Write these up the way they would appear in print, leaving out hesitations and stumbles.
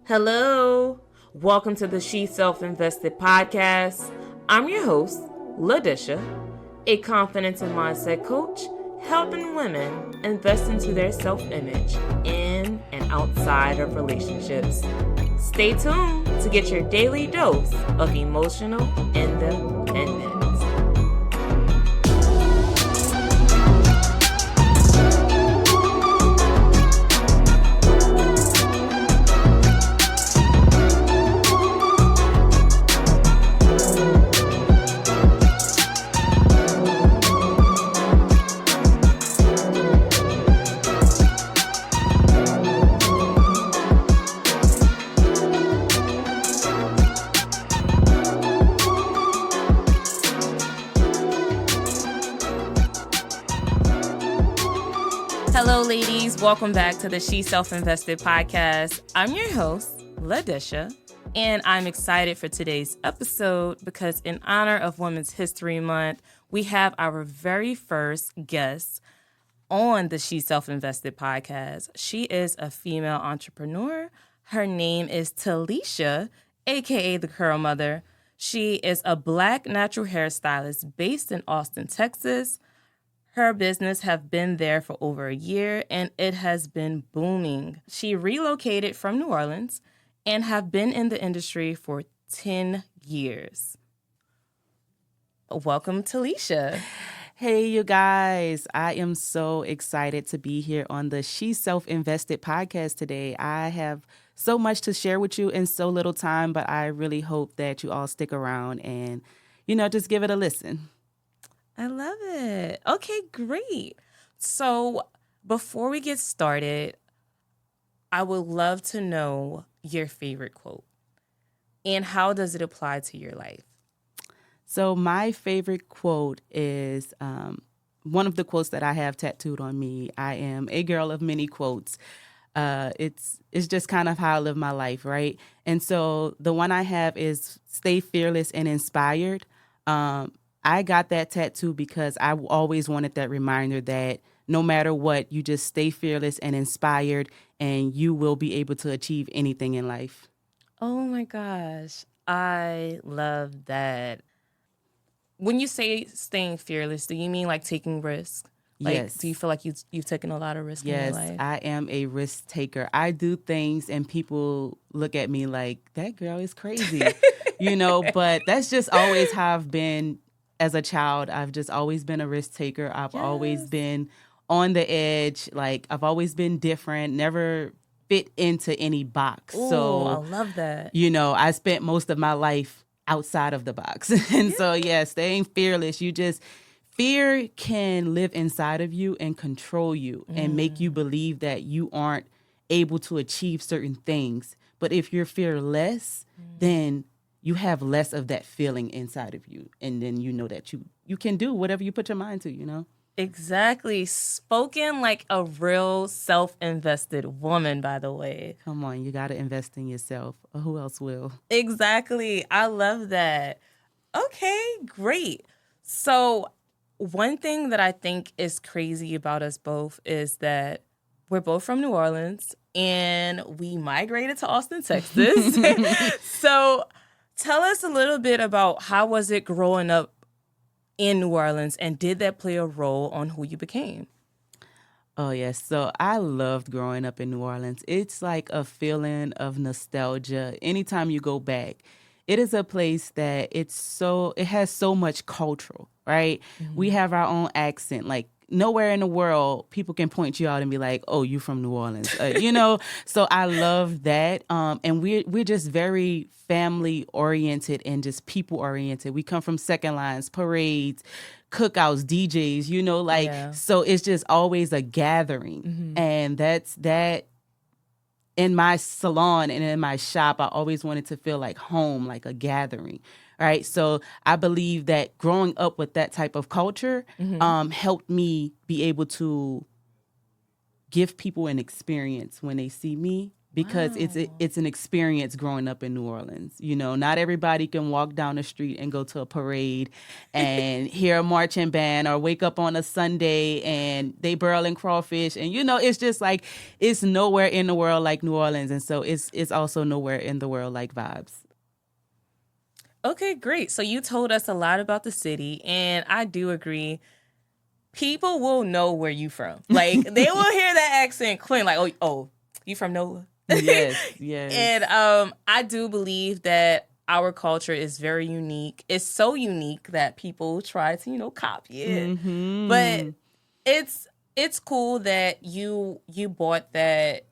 Hello, welcome to the She Self-Invested podcast. I'm your host, Ladisha, a confidence and mindset coach, helping women invest into their self-image in and outside of relationships. Stay tuned to get your daily dose of emotional independence. Hello, ladies. Welcome back to the She Self-Invested podcast. I'm your host, Ladisha, and I'm excited for today's episode because in honor of Women's History Month, we have our very first guest on the She Self-Invested podcast. She is a female entrepreneur. Her name is Telecia, aka the Curl Mother. She is a Black natural hairstylist based in Austin, Texas. Her business have been there for over a year, and it has been booming. She relocated from New Orleans and have been in the industry for 10 years. Welcome, Telecia. Hey, you guys. I am so excited to be here on the She Self-Invested podcast today. I have so much to share with you in so little time, but I really hope that you all stick around and, just give it a listen. I love it. Okay, great. So before we get started, I would love to know your favorite quote and how does it apply to your life? So my favorite quote is one of the quotes that I have tattooed on me. I am a girl of many quotes. It's just kind of how I live my life, right? And so the one I have is stay fearless and inspired. I got that tattoo because I always wanted that reminder that no matter what, you just stay fearless and inspired and you will be able to achieve anything in life. Oh my gosh. I love that. When you say staying fearless, do you mean like taking risks? Like, Yes. do you feel like you've taken a lot of risks in your life? Yes, I am a risk taker. I do things and people look at me like, that girl is crazy, but that's just always how I've been. As a child, I've just always been a risk taker. I've always been on the edge. Like, I've always been different, never fit into any box. Ooh, so, I love that. I spent most of my life outside of the box. And staying fearless, fear can live inside of you and control you and make you believe that you aren't able to achieve certain things. But if you're fearless, then you have less of that feeling inside of you. And then you know that you can do whatever you put your mind to, Exactly. Spoken like a real self-invested woman, by the way. Come on, you got to invest in yourself. Or who else will? Exactly. I love that. Okay, great. So one thing that I think is crazy about us both is that we're both from New Orleans and we migrated to Austin, Texas. So tell us a little bit about how was it growing up in New Orleans, and did that play a role on who you became? Oh, yes. So I loved growing up in New Orleans. It's like a feeling of nostalgia. Anytime you go back, it is a place that it has so much cultural, right? Mm-hmm. We have our own accent. Like, nowhere in the world people can point you out and be like, oh, you from New Orleans, So I love that. And we're just very family oriented and just people oriented. We come from second lines, parades, cookouts, DJs, So it's just always a gathering. Mm-hmm. And that's that. In my salon and in my shop, I always wanted to feel like home, like a gathering. Right. So I believe that growing up with that type of culture helped me be able to give people an experience when they see me because Wow. it's an experience growing up in New Orleans. You know, not everybody can walk down the street and go to a parade and hear a marching band, or wake up on a Sunday and they burling crawfish, and you know, it's just like it's nowhere in the world like New Orleans, and so it's also nowhere in the world like vibes. Okay, great. So you told us a lot about the city, and I do agree. People will know where you from. Like they will hear that accent clean. Like, oh, you from NOLA? Yes, yes. And I do believe that our culture is very unique. It's so unique that people try to, copy it. But Mm-hmm. it's cool that you brought that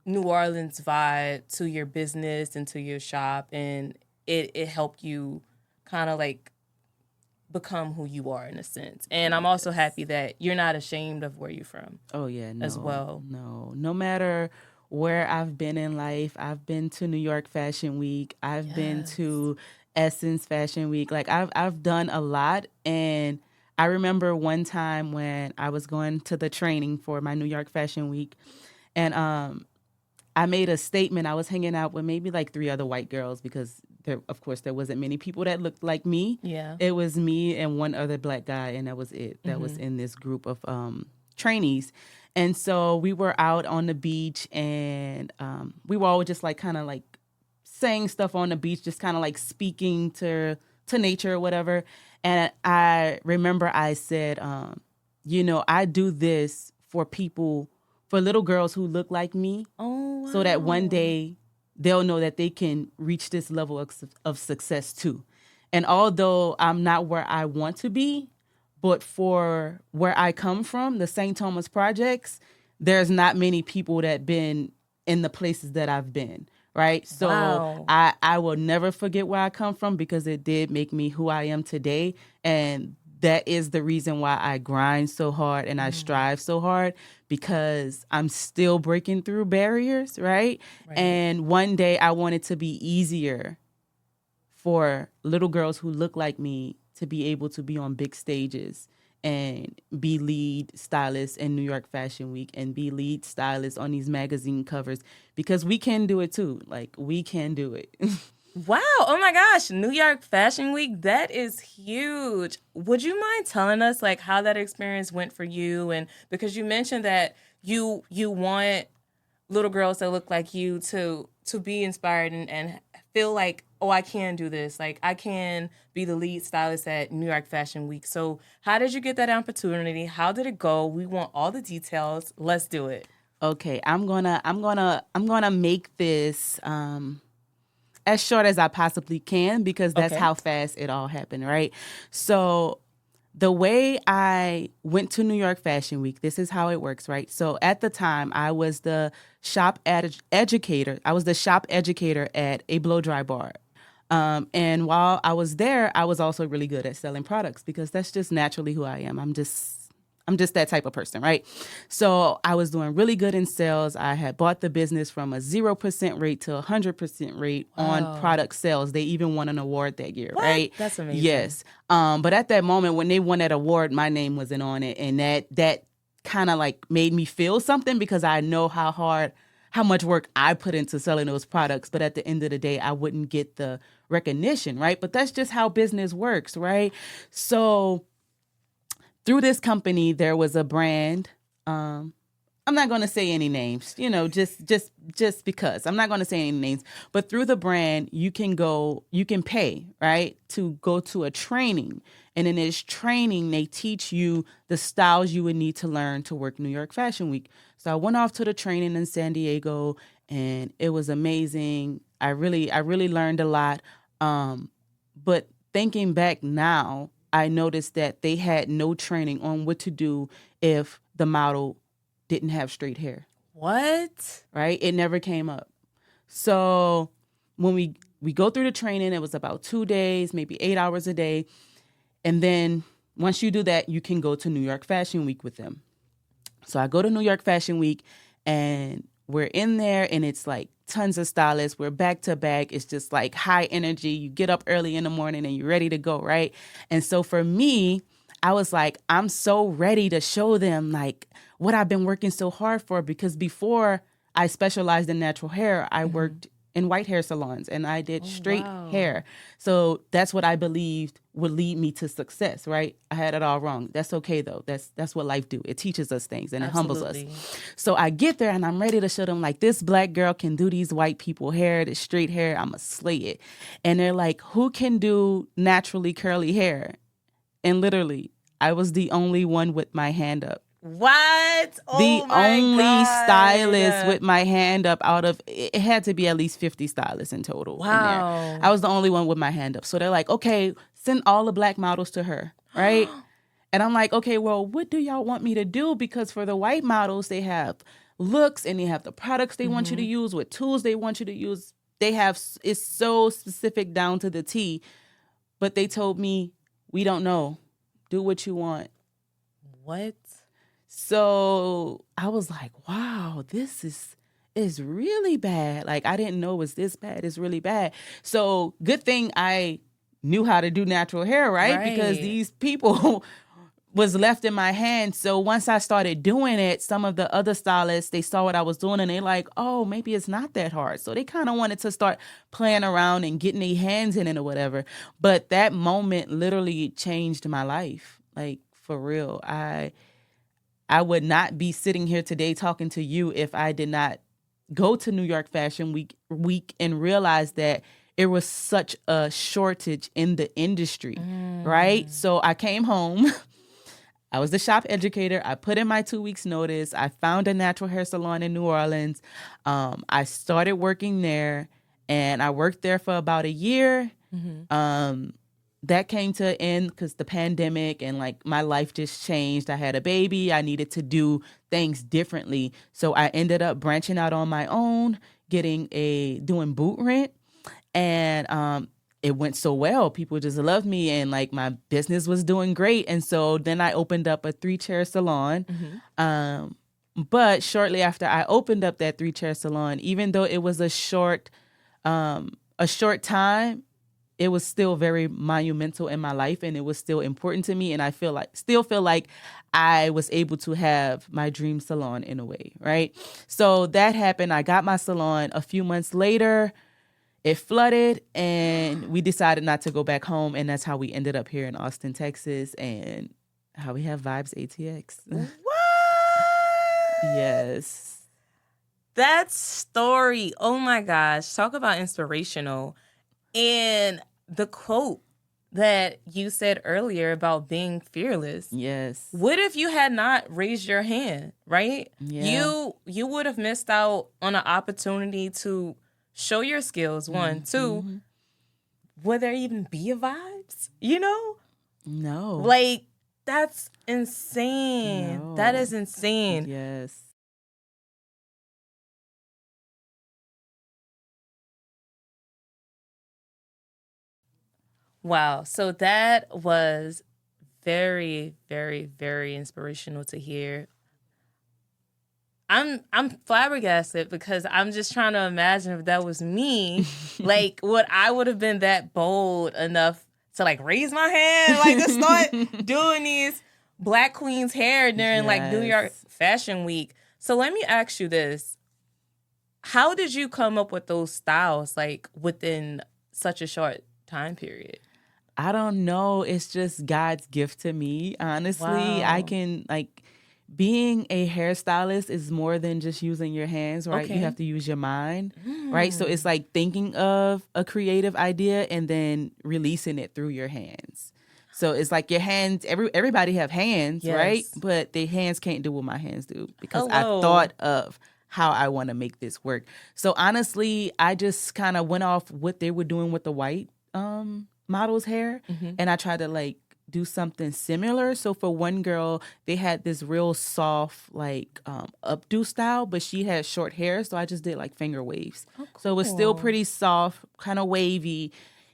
New Orleans vibe to your business and to your shop, and it helped you kind of like become who you are in a sense. And I'm also Yes. happy that you're not ashamed of where you're from Oh yeah, as no, well. no. No matter where I've been in life, I've been to New York Fashion Week. I've been Yes. to Essence Fashion Week. Like I've done a lot, and I remember one time when I was going to the training for my New York Fashion Week, and I made a statement. I was hanging out with maybe like three other white girls, because there, of course, there wasn't many people that looked like me. Yeah. It was me and one other black guy, and that was it. That was Mm-hmm. in this group of trainees. And so we were out on the beach, and we were all just like kind of like saying stuff on the beach, just kind of like speaking to nature or whatever. And I remember I said, I do this for people, for little girls who look like me, Oh so that one wow. day they'll know that they can reach this level of success too. And although I'm not where I want to be, but for where I come from, the St. Thomas Projects, there's not many people that been in the places that I've been, right? So Wow. I will never forget where I come from, because it did make me who I am today. And that is the reason why I grind so hard and I Mm, strive so hard, because I'm still breaking through barriers, right? right. And one day I want it to be easier for little girls who look like me to be able to be on big stages and be lead stylists in New York Fashion Week and be lead stylists on these magazine covers, because we can do it too. Like, we can do it. Wow. Oh my gosh. New York Fashion Week. That is huge. Would you mind telling us like how that experience went for you? And because you mentioned that you want little girls that look like you to be inspired and feel like, oh, I can do this. Like I can be the lead stylist at New York Fashion Week. So how did you get that opportunity? How did it go? We want all the details. Let's do it. Okay, I'm gonna make this as short as I possibly can, because that's Okay. how fast it all happened, right? So the way I went to New York Fashion Week, this is how it works, right? So at the time, I was the educator. I was the shop educator at a blow dry bar. And while I was there, I was also really good at selling products, because that's just naturally who I am. I'm just that type of person, right? So I was doing really good in sales. I had bought the business from a 0% rate to a 100% rate on Wow. product sales. They even won an award that year, What? right? That's amazing. Yes. But at that moment when they won that award, my name wasn't on it, and that kind of like made me feel something, because I know how much work I put into selling those products. But at the end of the day, I wouldn't get the recognition, right? But that's just how business works, right? So through this company, there was a brand. I'm not going to say any names, just because I'm not going to say any names. But through the brand, you can pay, right, to go to a training, and in this training, they teach you the styles you would need to learn to work New York Fashion Week. So I went off to the training in San Diego, and it was amazing. I really learned a lot. But thinking back now, I noticed that they had no training on what to do if the model didn't have straight hair, What? right? It never came up. So when we go through the training, it was about 2 days, maybe 8 hours a day. And then once you do that, you can go to New York Fashion Week with them. So I go to New York Fashion Week, and we're in there, and it's like tons of stylists. We're back to back. It's just like high energy. You get up early in the morning and you're ready to go, right? And so for me, I was like, I'm so ready to show them like what I've been working so hard for, because before I specialized in natural hair, I worked in white hair salons and I did straight hair. So that's what I believed would lead me to success, right? I had it all wrong. That's okay though. That's what life do. It teaches us things and it humbles us. So I get there and I'm ready to show them like this black girl can do these white people hair, this straight hair. I'ma slay it. And they're like, who can do naturally curly hair? And literally, I was the only one with my hand up. What? Oh the my only God. stylist with my hand up out of, it had to be at least 50 stylists in total in there. I was the only one with my hand up. So they're like, okay, send all the black models to her, right? And I'm like, okay, well, what do y'all want me to do? Because for the white models, they have looks and they have the products they want you to use, what tools they want you to use. They have, it's so specific down to the T. But they told me, we don't know. Do what you want. What? So I was like, wow, this is really bad. Like, I didn't know it was this bad. It's really bad. So good thing I knew how to do natural hair, right? Because these people was left in my hands. So once I started doing it, some of the other stylists, they saw what I was doing and they like, oh, maybe it's not that hard. So they kind of wanted to start playing around and getting their hands in it or whatever. But that moment literally changed my life. Like, for real. I would not be sitting here today talking to you if I did not go to New York Fashion Week and realize that it was such a shortage in the industry, right? So I came home. I was the shop educator. I put in my 2 weeks notice. I found a natural hair salon in New Orleans. I started working there and I worked there for about a year. That came to an end because the pandemic and like my life just changed. I had a baby. I needed to do things differently. So I ended up branching out on my own, doing boot rent. And it went so well. People just loved me and like my business was doing great. And so then I opened up a 3-chair salon. But shortly after I opened up that 3-chair salon, even though it was a short time, it was still very monumental in my life and it was still important to me. And I still feel like I was able to have my dream salon in a way, right? So that happened. I got my salon. A few months later, it flooded and we decided not to go back home. And that's how we ended up here in Austin, Texas, and how we have Vibes ATX. What? Yes. That story, oh my gosh, talk about inspirational. And the quote that you said earlier about being fearless. Yes. What if you had not raised your hand, right? Yeah. You would have missed out on an opportunity to show your skills, one. Two, would there even be a Vibes? You know? No. Like, that's insane. No. That is insane. Yes. Wow. So that was very, very, very inspirational to hear. I'm flabbergasted because I'm just trying to imagine if that was me, like would I would have been that bold enough to like raise my hand, like to start doing these Black queens hair during like New York Fashion Week. So let me ask you this. How did you come up with those styles like within such a short time period? I don't know. It's just God's gift to me. Honestly, Wow. I can like being a hairstylist is more than just using your hands, right? Okay. You have to use your mind, right? So it's like thinking of a creative idea and then releasing it through your hands. So it's like your hands, everybody have hands, right? But their hands can't do what my hands do because I thought of how I want to make this work. So honestly, I just kind of went off what they were doing with the white model's hair and I tried to like do something similar. So for one girl, they had this real soft like updo style, but she had short hair, so I just did like finger waves. Oh, cool. So it was still pretty soft, kind of wavy,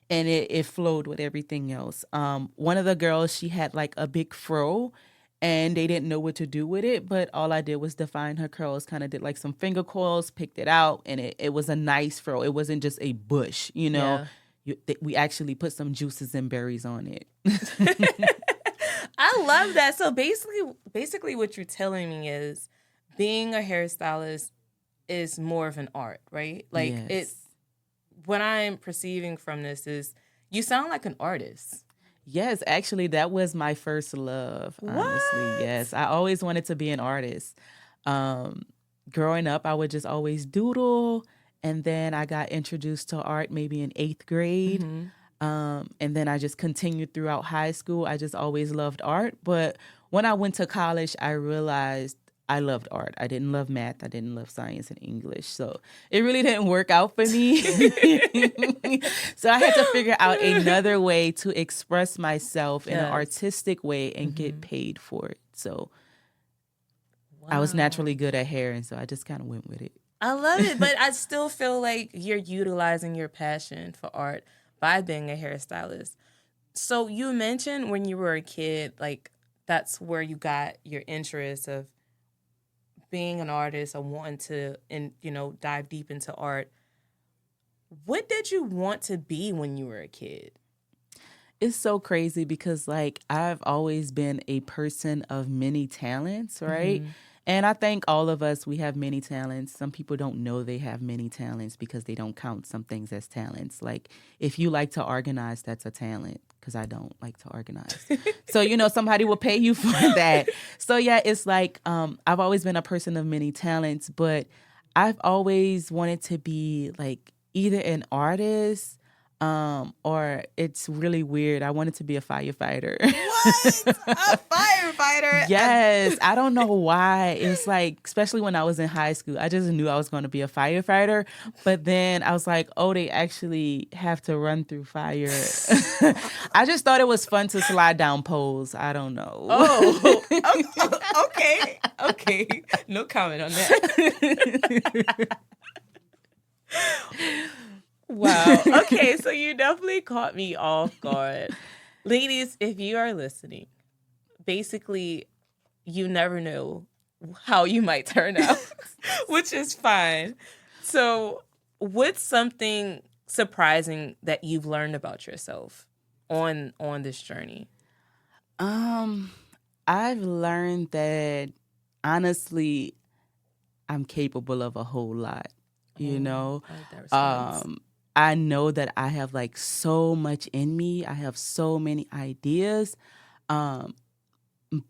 and it flowed with everything else. One of the girls, she had like a big fro and they didn't know what to do with it, but all I did was define her curls, kind of did like some finger coils, picked it out, and it was a nice fro. It wasn't just a bush, you know. Yeah. We actually put some juices and berries on it. I love that. So basically what you're telling me is being a hairstylist is more of an art, right? Like Yes. what I'm perceiving from this is you sound like an artist. Yes, actually, that was my first love, honestly. What? Yes, I always wanted to be an artist. Um, Growing up, I would just always doodle, and then I got introduced to art maybe in eighth grade. Mm-hmm. And then I just continued throughout high school. I just always loved art. But when I went to college, I realized I loved art. I didn't love math. I didn't love science and English. So it really didn't work out for me. So I had to figure out another way to express myself in an Yes. artistic way and get Mm-hmm. paid for it. So I was naturally Wow. good at hair. And so I just kind of went with it. I love it, but I still feel like you're utilizing your passion for art by being a hairstylist. So you mentioned when you were a kid, like that's where you got your interest of being an artist or wanting to, and dive deep into art. What did you want to be when you were a kid? It's so crazy because like I've always been a person of many talents, right? Mm-hmm. And I think all of us, we have many talents. Some people don't know they have many talents because they don't count some things as talents. Like if you like to organize, that's a talent because I don't like to organize. So, somebody will pay you for that. So yeah, it's like I've always been a person of many talents, but I've always wanted to be like either an artist or it's really weird. I wanted to be a firefighter. What? A firefighter? Yes, I don't know why. It's like, especially when I was in high school, I just knew I was going to be a firefighter. But then I was like, oh, they actually have to run through fire. I just thought it was fun to slide down poles. I don't know. Okay. Okay. No comment on that. Wow. Okay, so you definitely caught me off guard. Ladies, if you are listening, basically, you never know how you might turn out, which is fine. So, what's something surprising that you've learned about yourself on this journey? I've learned that honestly, I'm capable of a whole lot. You know, I like that response. I know that I have like so much in me. I have so many ideas. Um,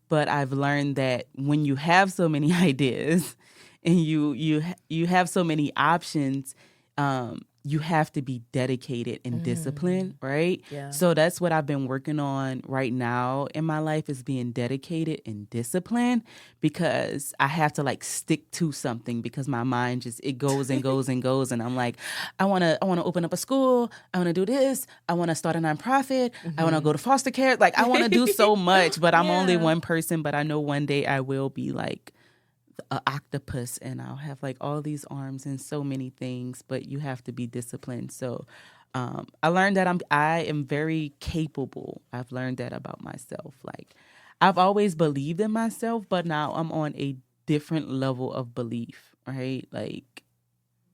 but I've learned that when you have so many ideas and you have so many options, you have to be dedicated and disciplined, right? Yeah. So that's what I've been working on right now in my life is being dedicated and disciplined because I have to like stick to something because my mind just it goes and goes and goes and I'm like I want to open up a school, I want to do this, I want to start a nonprofit, I want to go to foster care, like I want to do so much, but I'm only one person, but I know one day I will be like an octopus and I'll have like all these arms and so many things, but you have to be disciplined. So I learned that I am very capable. I've learned that about myself. Like I've always believed in myself, but now I'm on a different level of belief, right? Like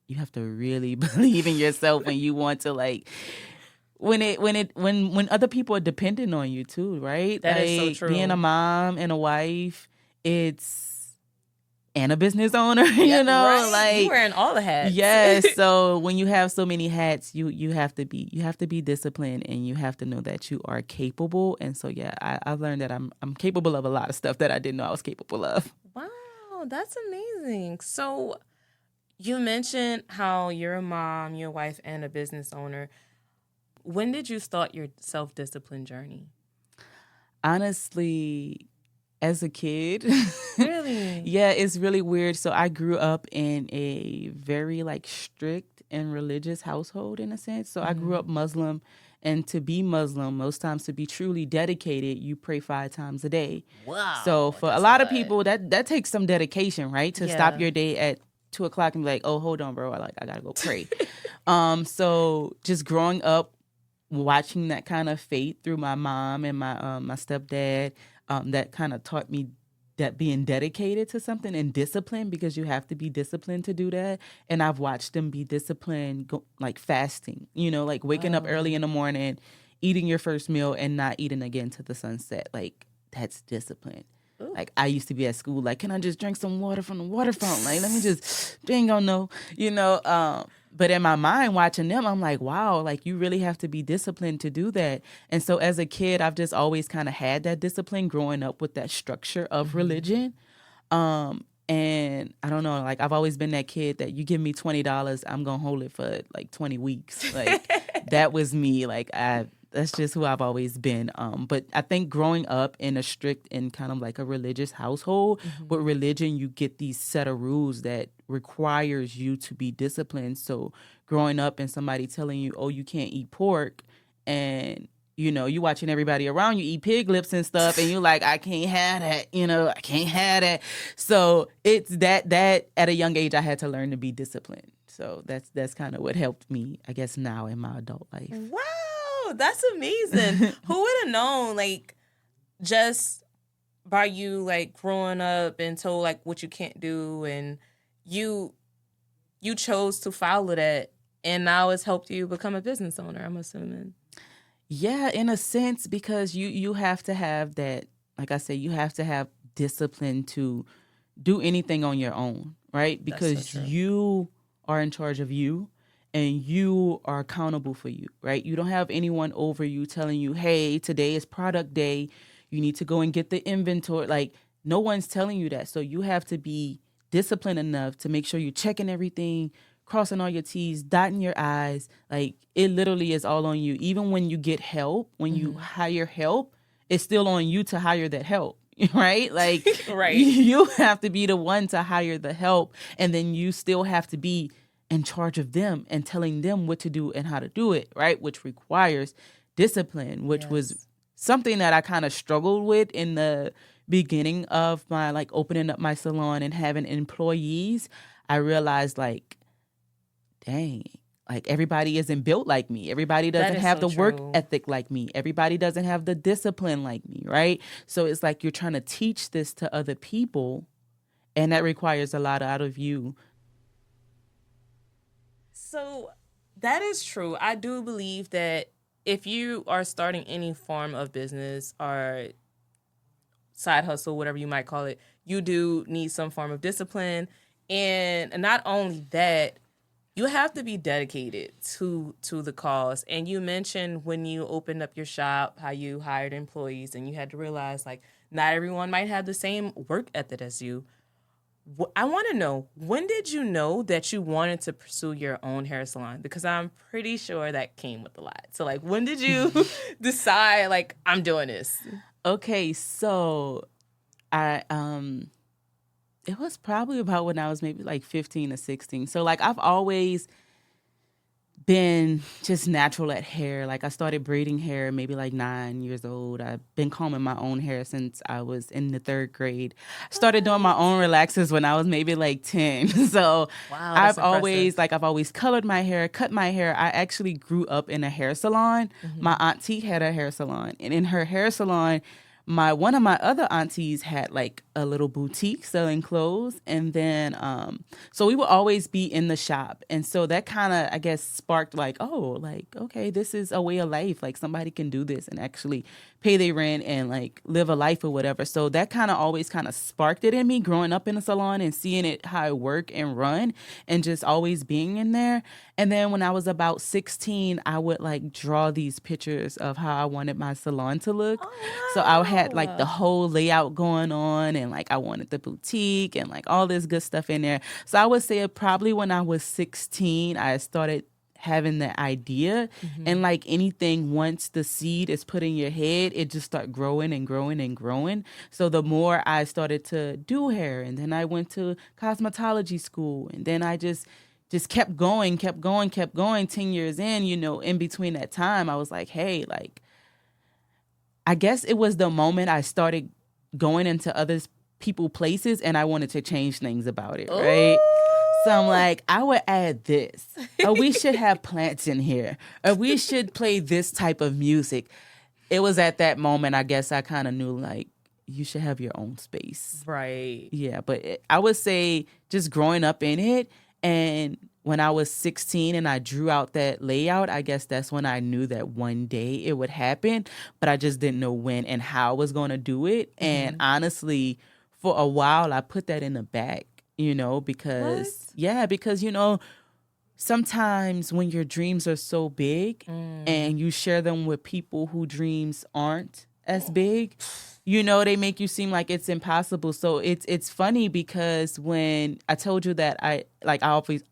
you have to really believe in yourself when you want to like when other people are dependent on you too, right? That like is so true. Being a mom and a wife, and a business owner, Yeah, right. like You wearing all the hats. yes. So when you have so many hats, you have to be disciplined and you have to know that you are capable. And so yeah, I've learned that I'm capable of a lot of stuff that I didn't know I was capable of. Wow, that's amazing. So you mentioned how you're a mom, your wife, and a business owner. When did you start your self-discipline journey? Honestly, as a kid. Really? Yeah, it's really weird. So I grew up in a very like strict and religious household in a sense. So I grew up Muslim, and to be Muslim, most times to be truly dedicated, you pray 5 times a day. Wow. So for a lot of people, that takes some dedication, right? To stop Yeah. your day at 2 o'clock and be like, oh, hold on, bro, I gotta go pray. So just growing up, watching that kind of faith through my mom and my stepdad, that kind of taught me that being dedicated to something and disciplined, because you have to be disciplined to do that. And I've watched them be disciplined, like fasting, like waking up early in the morning, eating your first meal and not eating again to the sunset. Like that's discipline. Ooh. Like I used to be at school, like, can I just drink some water from the water fountain? Like, let me just, they ain't gonna know, you know. But in my mind, watching them, I'm like, wow, like you really have to be disciplined to do that. And so as a kid, I've just always kind of had that discipline growing up with that structure of religion. And I don't know, like I've always been that kid that you give me $20, I'm gonna hold it for like 20 weeks. Like that was me. Like that's just who I've always been. But I think growing up in a strict and kind of like a religious household, with religion, you get these set of rules that requires you to be disciplined. So growing up and somebody telling you, oh, you can't eat pork, and you know, you watching everybody around you eat pig lips and stuff, and you're like, I can't have that, you know, I can't have that. So it's that at a young age I had to learn to be disciplined. So that's kind of what helped me, I guess, now in my adult life. Wow, that's amazing. Who would have known, like, just by you, like, growing up and told, like, what you can't do, and you chose to follow that, and now it's helped you become a business owner, I'm assuming. Yeah, in a sense, because you have to have that, like I said, you have to have discipline to do anything on your own, right? Because so true. you are in charge of you and you are accountable for you, right? You don't have anyone over you telling you, hey, today is product day. You need to go and get the inventory. Like, no one's telling you that. So you have to be disciplined enough to make sure you're checking everything, crossing all your T's, dotting your I's. Like, it literally is all on you. Even when you get help, when you hire help, it's still on you to hire that help, right? Like, Right. You have to be the one to hire the help, and then you still have to be in charge of them and telling them what to do and how to do it, right? Which requires discipline, which was something that I kind of struggled with in the beginning of my, like, opening up my salon and having employees. I realized, like, dang, like everybody isn't built like me. Everybody doesn't have the work ethic like me. Everybody doesn't have the discipline like me, right? So it's like you're trying to teach this to other people, and that requires a lot out of you. So that is true. I do believe that if you are starting any form of business or side hustle, whatever you might call it, you do need some form of discipline. And not only that, you have to be dedicated to the cause. And you mentioned when you opened up your shop, how you hired employees and you had to realize, like, not everyone might have the same work ethic as you. I want to know, when did you know that you wanted to pursue your own hair salon? Because I'm pretty sure that came with a lot. So, like, when did you decide, like, I'm doing this? Okay, so it was probably about when I was maybe like 15 or 16. So, like, I've always been just natural at hair. Like, I started braiding hair maybe like 9 years old. I've been combing my own hair since I was in the 3rd grade. Started doing my own relaxers when I was maybe like 10. So wow, I've always colored my hair, cut my hair. I actually grew up in a hair salon. My auntie had a hair salon, and in her hair salon, one of my other aunties had like a little boutique selling clothes, and then so we would always be in the shop, and so that kind of, I guess, sparked like, oh, like, okay, this is a way of life, like somebody can do this and actually pay their rent and like live a life or whatever. So that kind of always kind of sparked it in me, growing up in a salon and seeing it, how it work and run, and just always being in there. And then when I was about 16, I would like draw these pictures of how I wanted my salon to look. Oh, so I had like the whole layout going on, and like I wanted the boutique and like all this good stuff in there. So I would say probably when I was 16, I started having the idea. And like anything, once the seed is put in your head, it just start growing and growing and growing. So the more I started to do hair, and then I went to cosmetology school, and then I just kept going. 10 years in, in between that time, I was like, hey, like, I guess it was the moment I started going into other people places and I wanted to change things about it, right? Ooh. So I'm like, I would add this. Or we should have plants in here. Or we should play this type of music. It was at that moment, I guess, I kind of knew, like, you should have your own space. Right. Yeah, but I would say just growing up in it, and when I was 16 and I drew out that layout, I guess that's when I knew that one day it would happen, but I just didn't know when and how I was going to do it. And honestly, for a while, I put that in the back, What? because, sometimes when your dreams are so big and you share them with people who dreams aren't as big, they make you seem like it's impossible. So it's funny because when I told you that I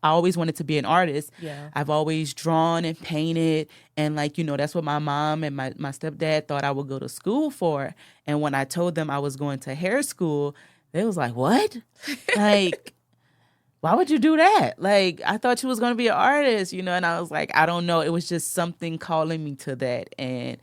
always wanted to be an artist. Yeah. I've always drawn and painted, and that's what my mom and my stepdad thought I would go to school for. And when I told them I was going to hair school, they was like, "What?" Like, why would you do that? Like, I thought you was going to be an artist, and I was like, I don't know. It was just something calling me to that. And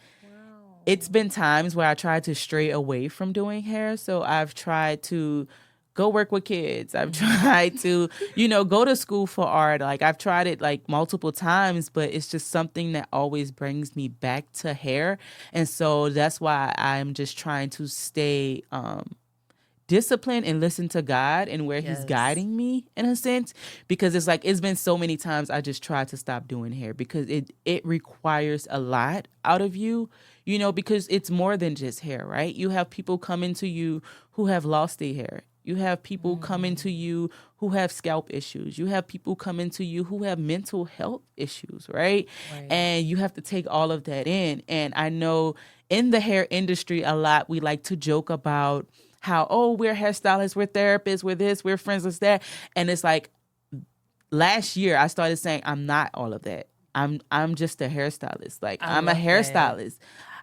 it's been times where I tried to stray away from doing hair. So I've tried to go work with kids. I've tried to, go to school for art. Like, I've tried it like multiple times, but it's just something that always brings me back to hair. And so that's why I'm just trying to stay discipline and listen to God and where he's guiding me in a sense, because it's like it's been so many times I just tried to stop doing hair because it requires a lot out of you, because it's more than just hair, right? You have people coming to you who have lost their hair. You have people coming to you who have scalp issues. You have people coming to you who have mental health issues, right? And you have to take all of that in. And I know in the hair industry a lot we like to joke about how, oh, we're hairstylists, we're therapists, we're this, we're friends with that. And it's like last year I started saying I'm not all of that. I'm just a hairstylist. Like, I'm a hairstylist.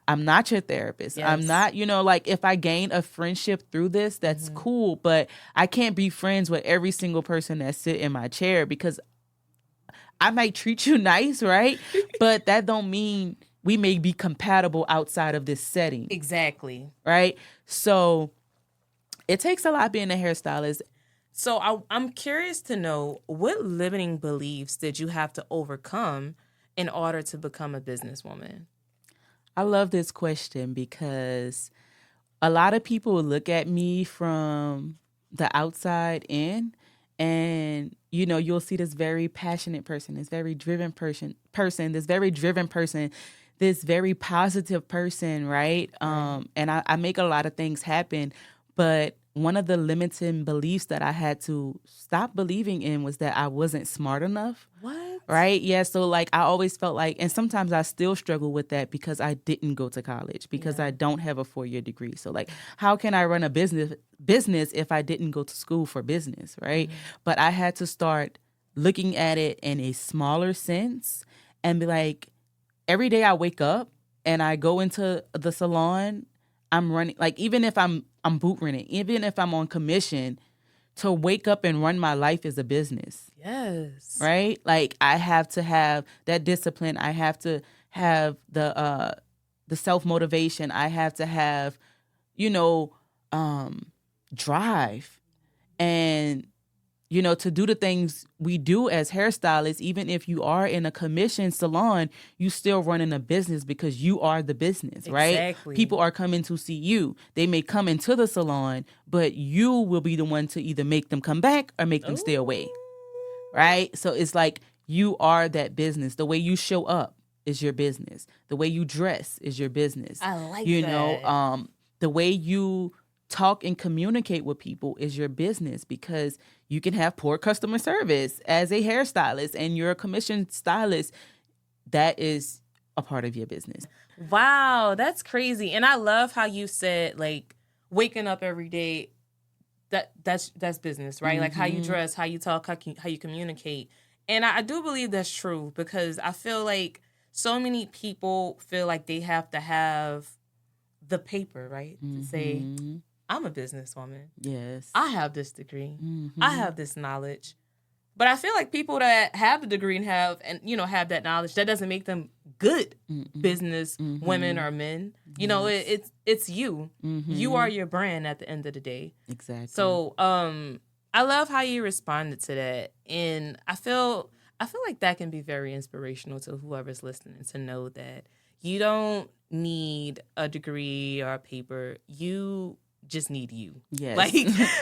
I'm not your therapist. I'm not, like, if I gain a friendship through this, that's cool. But I can't be friends with every single person that sit in my chair because I might treat you nice, right? But that don't mean we may be compatible outside of this setting. Exactly. Right? So it takes a lot being a hairstylist. So I'm curious to know, what limiting beliefs did you have to overcome in order to become a businesswoman? I love this question because a lot of people look at me from the outside in, and you'll see this very passionate person, this very driven person, this very positive person, right? And I make a lot of things happen. But one of the limiting beliefs that I had to stop believing in was that I wasn't smart enough. What? Right? Yeah. So like I always felt like, and sometimes I still struggle with that because I didn't go to college, because I don't have a 4-year degree. So like, how can I run a business if I didn't go to school for business? Right. But I had to start looking at it in a smaller sense and be like, every day I wake up and I go into the salon, I'm running, like, even if I'm boot renting, even if I'm on commission, to wake up and run my life is a business. Yes. Right? Like, I have to have that discipline. I have to have the self-motivation. I have to have, drive. And to do the things we do as hairstylists, even if you are in a commission salon, you still running a business because you are the business, right? Exactly. People are coming to see you. They may come into the salon, but you will be the one to either make them come back or make them stay away, right? So it's like you are that business. The way you show up is your business. The way you dress is your business. I like that. The way you talk and communicate with people is your business, because you can have poor customer service as a hairstylist and you're a commissioned stylist. That is a part of your business. Wow, that's crazy. And I love how you said, like, waking up every day, that's business, right? Like how you dress, how you talk, how you communicate. And I do believe that's true, because I feel like so many people feel like they have to have the paper, right? To say, I'm a businesswoman. Yes. I have this degree. I have this knowledge. But I feel like people that have the degree and have that knowledge, that doesn't make them good business women or men. It's you. You are your brand at the end of the day. Exactly. So I love how you responded to that. And I feel like that can be very inspirational to whoever's listening, to know that you don't need a degree or a paper. You just need you. Yes.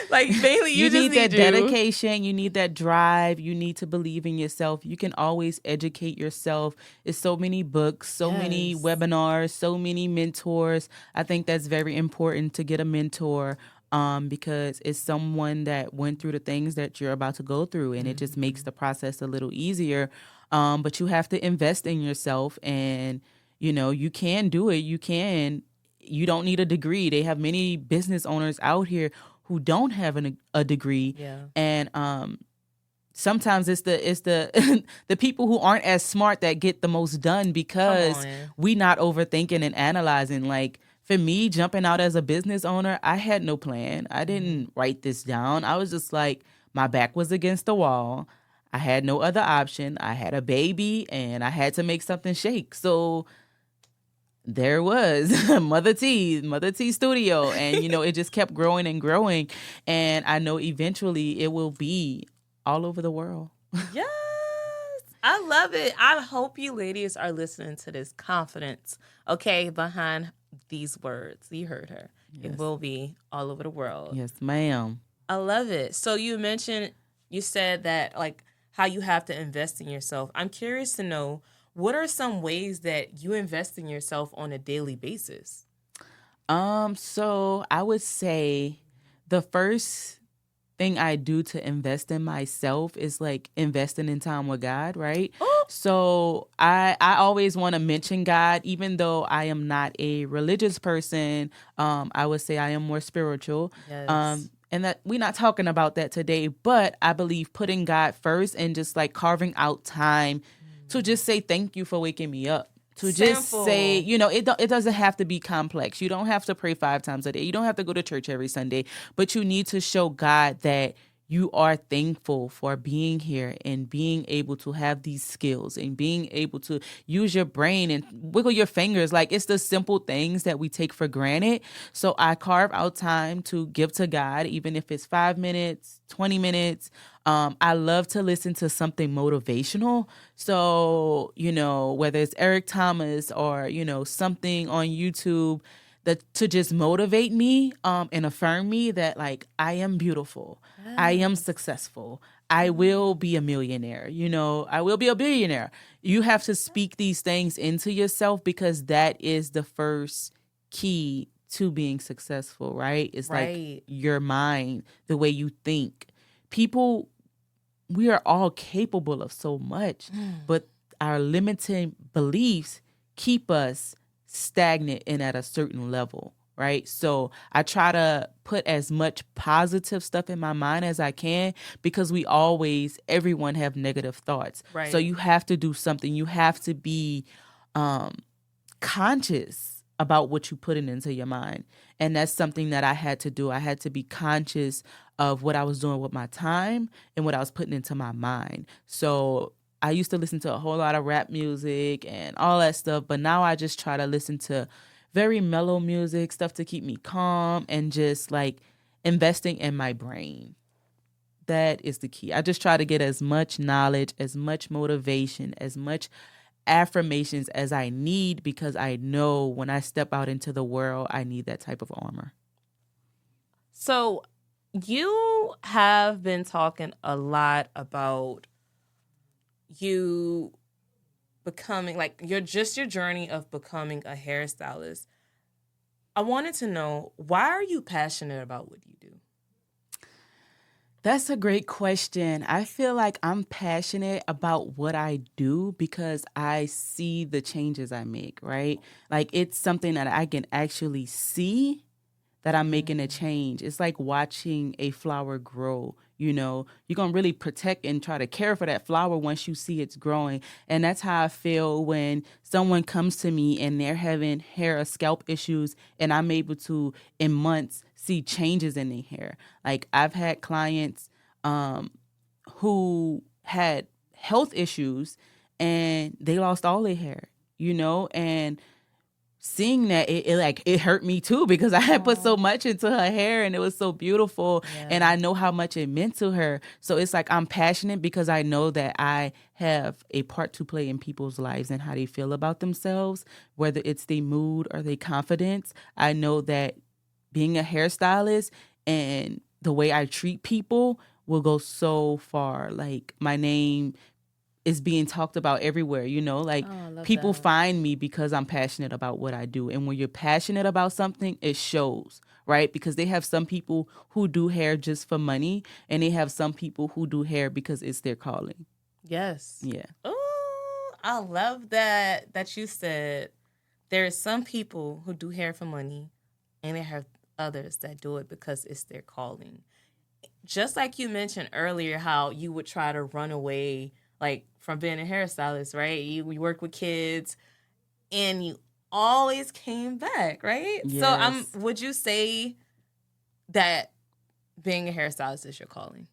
Like mainly you You just need that need you. dedication. You need that drive. You need to believe in yourself. You can always educate yourself. It's so many books, so many Yes. webinars, so many mentors. I think that's very important to get a mentor, because it's someone that went through the things that you're about to go through, and it just makes the process a little easier. But you have to invest in yourself, and you can do it. You can. You don't need a degree. They have many business owners out here who don't have a degree, Yeah. and sometimes it's the the people who aren't as smart that get the most done, Come because on. we not overthinking and analyzing. Like, for me, jumping out as a business owner, I had no plan. I didn't write this down. I was just like, my back was against the wall. I had no other option. I had a baby and I had to make something shake. So there was Mother T Studio. And, it just kept growing and growing. And I know eventually it will be all over the world. Yes. I love it. I hope you ladies are listening to this confidence, okay, behind these words. You heard her. It Yes. will be all over the world. Yes, ma'am. I love it. So you said that like how you have to invest in yourself. I'm curious to know, what are some ways that you invest in yourself on a daily basis? So I would say the first thing I do to invest in myself is like investing in time with God, right? Oh, So I always want to mention God, even though I am not a religious person. I would say I am more spiritual. yes. And that we're not talking about that today, but I believe putting God first and just like carving out time to just say thank you for waking me up. To just say, Simple. it doesn't have to be complex. You don't have to pray 5 times a day. You don't have to go to church every Sunday, but you need to show God that you are thankful for being here and being able to have these skills and being able to use your brain and wiggle your fingers. Like, it's the simple things that we take for granted. So I carve out time to give to God, even if it's 5 minutes, 20 minutes. I love to listen to something motivational. So, whether it's Eric Thomas or, something on YouTube that to just motivate me and affirm me that, like, I am beautiful. I am Yes. successful. I will be a millionaire. I will be a billionaire. You have to speak these things into yourself, because that is the first key to being successful, right? It's like Right. your mind, the way you think. People, we are all capable of so much, but our limiting beliefs keep us stagnant and at a certain level, right? So I try to put as much positive stuff in my mind as I can, because everyone have negative thoughts. So Right. you have to do something. You have to be conscious about what you putting into your mind. And that's something that I had to do. I had to be conscious of what I was doing with my time and what I was putting into my mind. So I used to listen to a whole lot of rap music and all that stuff, but now I just try to listen to very mellow music, stuff to keep me calm, and just like investing in my brain. That is the key. I just try to get as much knowledge, as much motivation, as much affirmations as I need, because I know when I step out into the world, I need that type of armor. So you have been talking a lot about you becoming like your journey of becoming a hairstylist. I wanted to know, why are you passionate about what you do? That's a great question. I feel like I'm passionate about what I do because I see the changes I make, right? Like, it's something that I can actually see that I'm making a change. It's like watching a flower grow. You're going to really protect and try to care for that flower once you see it's growing. And that's how I feel when someone comes to me and they're having hair or scalp issues, and I'm able to, in months, see changes in their hair. Like, I've had clients who had health issues and they lost all their hair, and seeing that, it hurt me too, because I had put so much into her hair and it was so beautiful, and I know how much it meant to her. So it's like I'm passionate because I know that I have a part to play in people's lives and how they feel about themselves, whether it's their mood or their confidence. I know that being a hairstylist and the way I treat people will go so far. Like my name is being talked about everywhere, like Oh, I love people that. find me because I'm passionate about what I do. And when you're passionate about something, it shows, right? Because they have some people who do hair just for money and they have some people who do hair because it's their calling. Yes. Yeah. Oh, I love that you said there are some people who do hair for money and there have others that do it because it's their calling. Just like you mentioned earlier how you would try to run away like from being a hairstylist, right? You work with kids and you always came back, right? So Yes. would you say that being a hairstylist is your calling?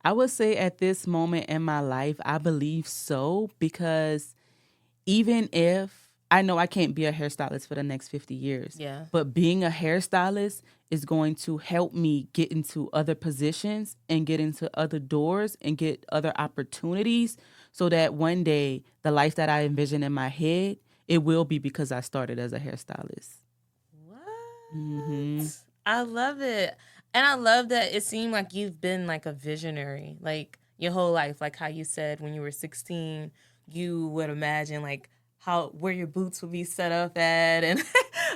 I would say at this moment in my life, I believe so, because even if I know I can't be a hairstylist for the next 50 years, Yeah. but being a hairstylist is going to help me get into other positions and get into other doors and get other opportunities so that one day the life that I envision in my head, it will be because I started as a hairstylist. What? I love it. And I love that it seemed like you've been like a visionary, like your whole life, like how you said when you were 16, you would imagine like where your boots would be set up at and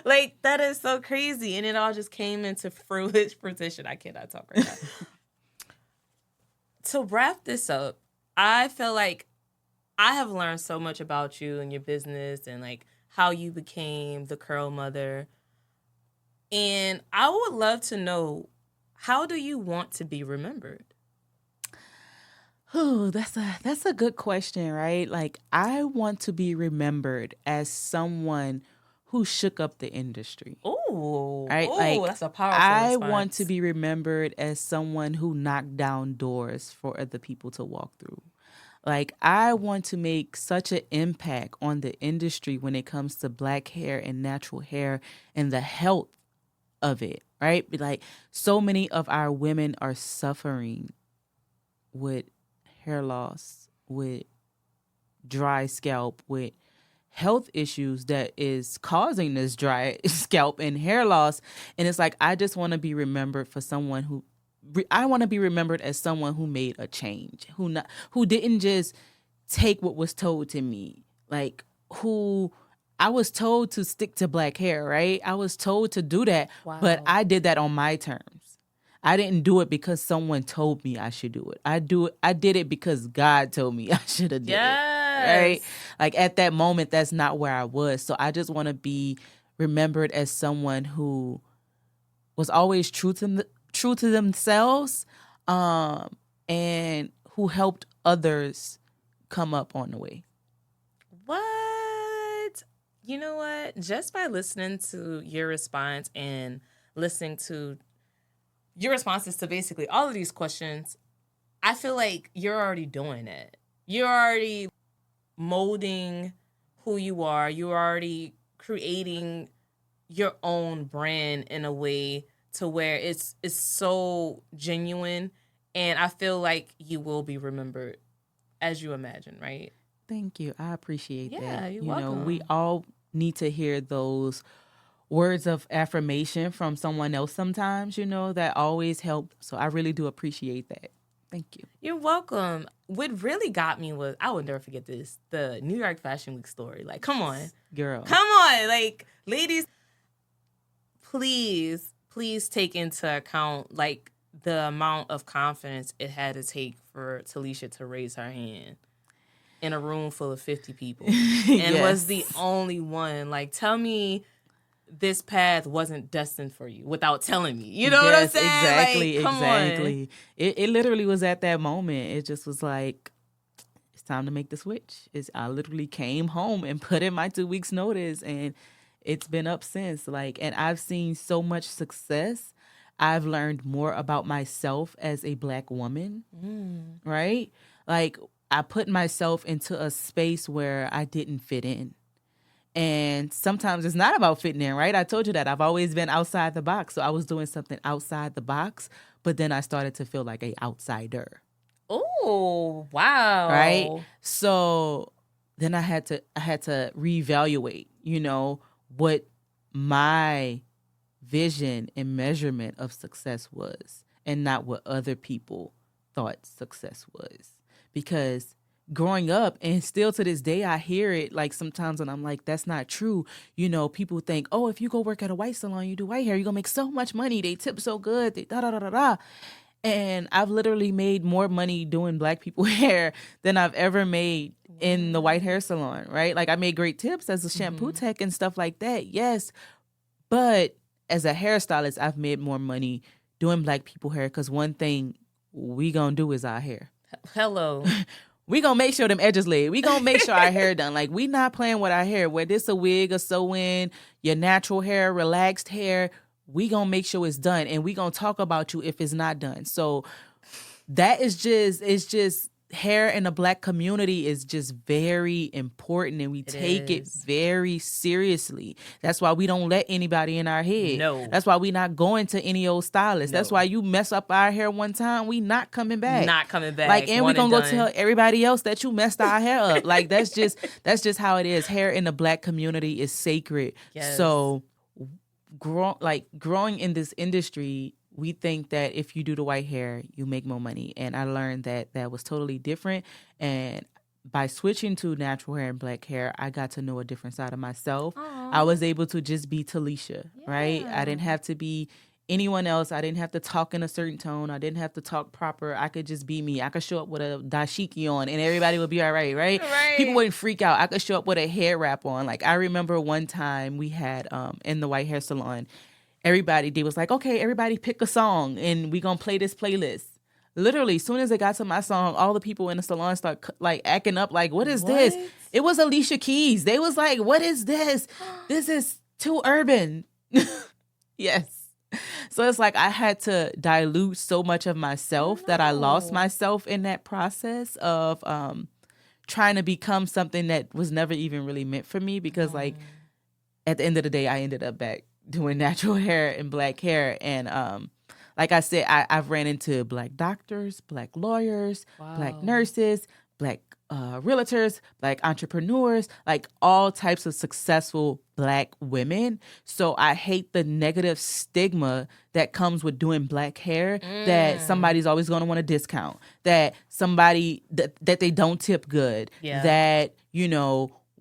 like that is so crazy and it all just came into fruition. I cannot talk right now. To wrap this up, I feel like I have learned so much about you and your business and like how you became the curl mother. And I would love to know, how do you want to be remembered? Oh, that's a good question, right? Like I want to be remembered as someone who shook up the industry. Oh, Right? oh, Like that's a powerful I want to response. be remembered as someone who knocked down doors for other people to walk through. Like I want to make such an impact on the industry when it comes to black hair and natural hair and the health of it, right? Like so many of our women are suffering with hair loss, with dry scalp, with health issues that is causing this dry scalp and hair loss. And it's like I just want to be remembered for someone who I want to be remembered as someone who made a change, who didn't just take what was told to me, like who I was told to stick to black hair, right? I was told to do that, but Wow. I did that on my terms. I didn't do it because someone told me I should do it. I did it because God told me I should have did it. Right? Yes. Like at that moment, that's not where I was. So I just want to be remembered as someone who was always true to themselves, and who helped others come up on the way. What? You know what? Just by listening to your response and listening to your responses to basically all of these questions, I feel like you're already doing it. You're already molding who you are. You're already creating your own brand in a way to where it's so genuine, and I feel like you will be remembered as you imagine, right? Thank you. I appreciate that. Yeah, you're We welcome. all need to hear those words of affirmation from someone else sometimes, that always help. So I really do appreciate that. Thank you. You're welcome. What really got me was, I would never forget this, the New York Fashion Week story. Like, come on. Girl. Come on. Like, ladies, please take into account like the amount of confidence it had to take for Telecia to raise her hand in a room full of 50 people and was the only one. Like, tell me this path wasn't destined for you without telling me. You know what I'm saying? Exactly, like, come exactly. on. It literally was at that moment. It just was like, it's time to make the switch. I literally came home and put in my 2 weeks notice, and it's been up since. Like, and I've seen so much success. I've learned more about myself as a black woman, right? Like, I put myself into a space where I didn't fit in. And sometimes it's not about fitting in, right? I told you that I've always been outside the box. So I was doing something outside the box, but then I started to feel like a outsider. Oh, wow. Right? So then I had to reevaluate, what my vision and measurement of success was, and not what other people thought success was. Because growing up, and still to this day I hear it like sometimes, and I'm like, that's not true. People think, oh, if you go work at a white salon, you do white hair, you're gonna make so much money, they tip so good, they da da da da da. And I've literally made more money doing black people hair than I've ever made in the white hair salon, right? Like, I made great tips as a shampoo tech and stuff like that, yes. But as a hairstylist, I've made more money doing black people hair, because one thing we gonna do is our hair. Hello. We gonna make sure them edges laid. We gonna make sure our hair done. Like, we not playing with our hair. Whether it's a wig, a sew-in, your natural hair, relaxed hair, we gonna make sure it's done, and we gonna talk about you if it's not done. So that is just hair in the black community is just very important, and we take it very seriously. That's why we don't let anybody in our head. No. That's why we not going to any old stylist. No. That's why you mess up our hair one time, we not coming back. Not coming back. Like, and we gonna go tell everybody else that you messed our hair up. Like, that's just how it is. Hair in the black community is sacred. Yes. So growing in this industry, we think that if you do the white hair, you make more money. And I learned that was totally different. And by switching to natural hair and black hair, I got to know a different side of myself. Aww. I was able to just be Telecia, right? I didn't have to be anyone else. I didn't have to talk in a certain tone. I didn't have to talk proper. I could just be me. I could show up with a dashiki on and everybody would be all right, right? People wouldn't freak out. I could show up with a hair wrap on. Like, I remember one time we had in the white hair salon, they was like, okay, everybody pick a song and we gonna play this playlist. Literally, as soon as it got to my song, all the people in the salon start like acting up like, what is this? It was Alicia Keys. They was like, what is this? This is too urban. Yes. So it's like I had to dilute so much of myself that I lost myself in that process of trying to become something that was never even really meant for me, because like at the end of the day, I ended up back doing natural hair and black hair. And like I said, I've ran into black doctors, black lawyers, black nurses, black realtors, black entrepreneurs, like all types of successful black women. So I hate the negative stigma that comes with doing black hair, that somebody's always going to want a discount, that somebody that they don't tip good, that,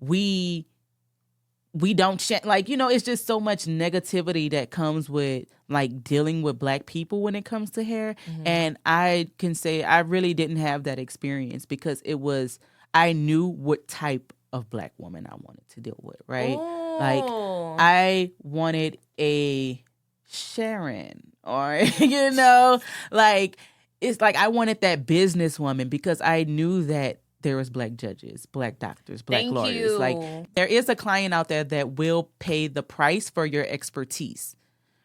we don't it's just so much negativity that comes with like dealing with black people when it comes to hair. And I can say I really didn't have that experience, because I knew what type of black woman I wanted to deal with, right? Ooh. Like, I wanted a Sharon, or like, it's like I wanted that businesswoman, because I knew that there was black judges, black doctors, black lawyers. Like, there is a client out there that will pay the price for your expertise,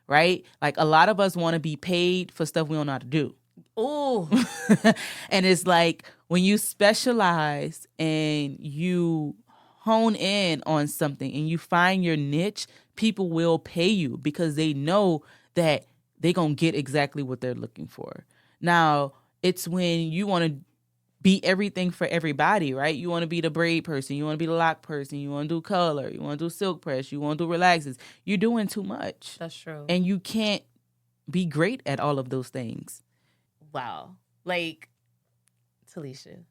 right? Like, a lot of us want to be paid for stuff we don't know how to do. Ooh. And it's like, when you specialize and you hone in on something and you find your niche, people will pay you, because they know that they're going to get exactly what they're looking for. Now, it's when you want to be everything for everybody, right? You want to be the braid person, you want to be the lock person, you want to do color, you want to do silk press, you want to do relaxes. You're doing too much. That's true. And you can't be great at all of those things. Wow. Like, Telecia,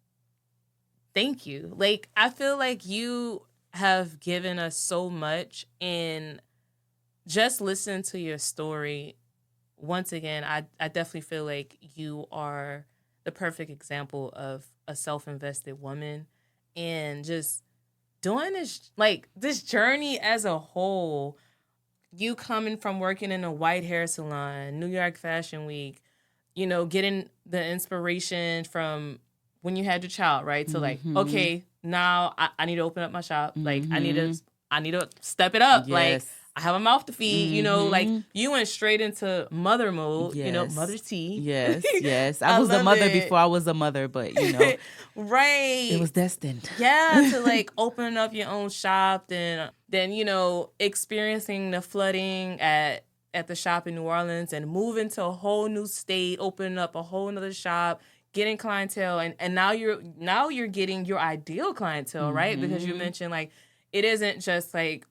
thank you. Like, I feel like you have given us so much, and just listen to your story. Once again, I definitely feel like you are the perfect example of a self-invested woman, and just doing this journey as a whole. You coming from working in a white hair salon, New York Fashion Week, getting the inspiration from when you had your child, right? So like, okay, now I need to open up my shop. Like, I need to step it up. Yes. Like, I have a mouth to feed, like you went straight into mother mode, mother T. Yes, yes. I was the mother before I was a mother, but right. It was destined. Yeah, to like open up your own shop, and then, experiencing the flooding at the shop in New Orleans, and moving to a whole new state, opening up a whole nother shop, getting clientele, and now you're getting your ideal clientele, right? Because you mentioned like it isn't just like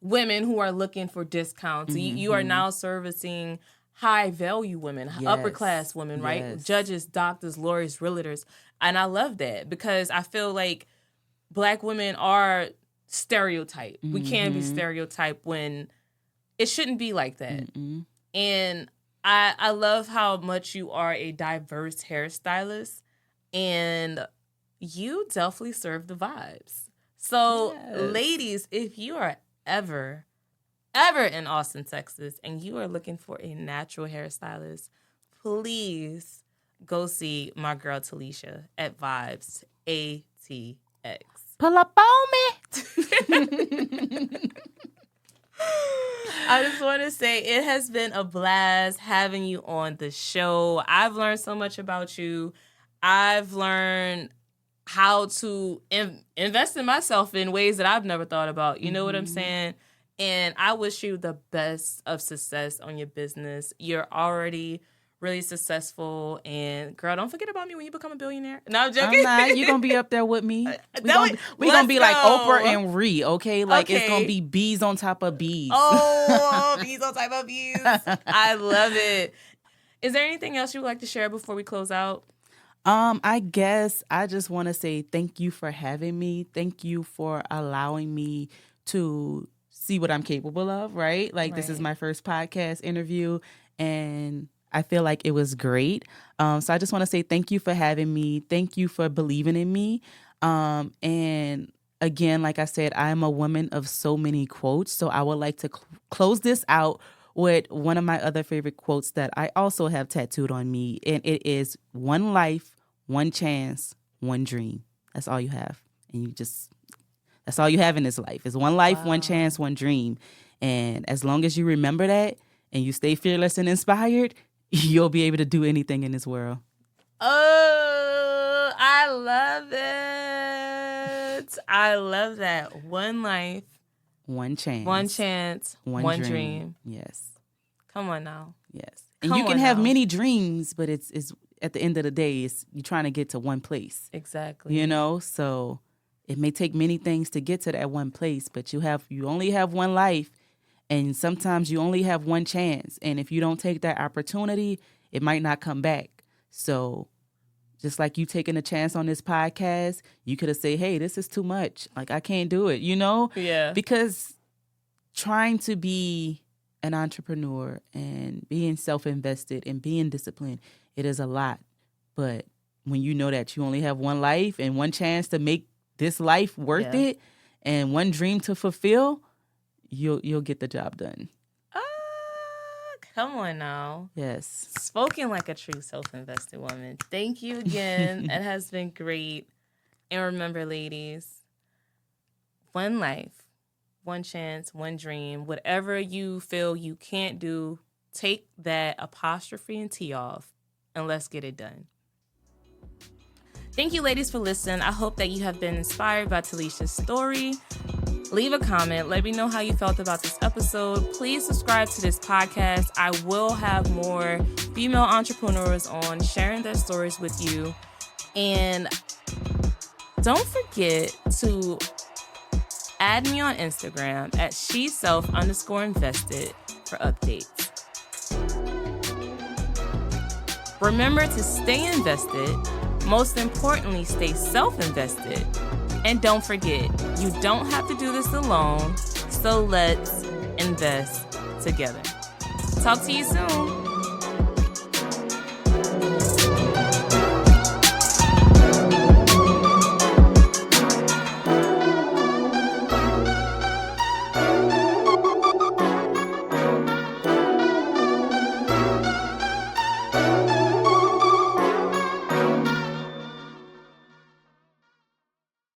women who are looking for discounts. You are now servicing high value women, upper class women, right? Yes. Judges, doctors, lawyers, realtors. And I love that because I feel like Black women are stereotyped. We can be stereotyped when it shouldn't be like that. And I love how much you are a diverse hairstylist, and you definitely serve the vibes. So, ladies, if you are ever in Austin, Texas, and you are looking for a natural hairstylist, please go see my girl Telecia at Vibes ATX. Pull up on me. I just want to say it has been a blast having you on the show. I've learned so much about you. I've learned how to invest in myself in ways that I've never thought about. You know what I'm saying? And I wish you the best of success on your business. You're already really successful. And, girl, don't forget about me when you become a billionaire. No, I'm joking. I'm not. You're going to be up there with me. We're going to be like Oprah and Ree, okay? Like, it's going to be bees on top of bees. Oh, bees on top of bees. I love it. Is there anything else you would like to share before we close out? I guess I just want to say thank you for having me. Thank you for allowing me to see what I'm capable of, right? Like, this is my first podcast interview, and I feel like it was great. So I just want to say thank you for having me. Thank you for believing in me. And again, like I said, I am a woman of so many quotes. So I would like to close this out with one of my other favorite quotes that I also have tattooed on me. And it is, one life, one chance, one dream. That's all you have. And that's all you have in this life is one life, one chance, one dream. And as long as you remember that and you stay fearless and inspired, you'll be able to do anything in this world. Oh, I love it. I love that. One life. One chance. One chance. One dream. Yes. Come on now. Yes. And you can have many dreams, but it's at the end of the day, you're trying to get to one place. Exactly. You know, so it may take many things to get to that one place, but you only have one life. And sometimes you only have one chance. And if you don't take that opportunity, it might not come back. So just like you taking a chance on this podcast, you could have said, hey, this is too much. Like, I can't do it, you know? Yeah. Because trying to be an entrepreneur and being self-invested and being disciplined, it is a lot. But when you know that you only have one life and one chance to make this life worth it and one dream to fulfill, you'll get the job done. Come on now. Yes. Spoken like a true self-invested woman. Thank you again. It has been great. And remember, ladies, one life, one chance, one dream. Whatever you feel you can't do, take that apostrophe and T off and let's get it done. Thank you, ladies, for listening. I hope that you have been inspired by Telicia's story. Leave a comment. Let me know how you felt about this episode. Please subscribe to this podcast. I will have more female entrepreneurs on sharing their stories with you. And don't forget to add me on Instagram at sheself_invested for updates. Remember to stay invested. Most importantly, stay self-invested. And don't forget, you don't have to do this alone, so let's invest together. Talk to you soon.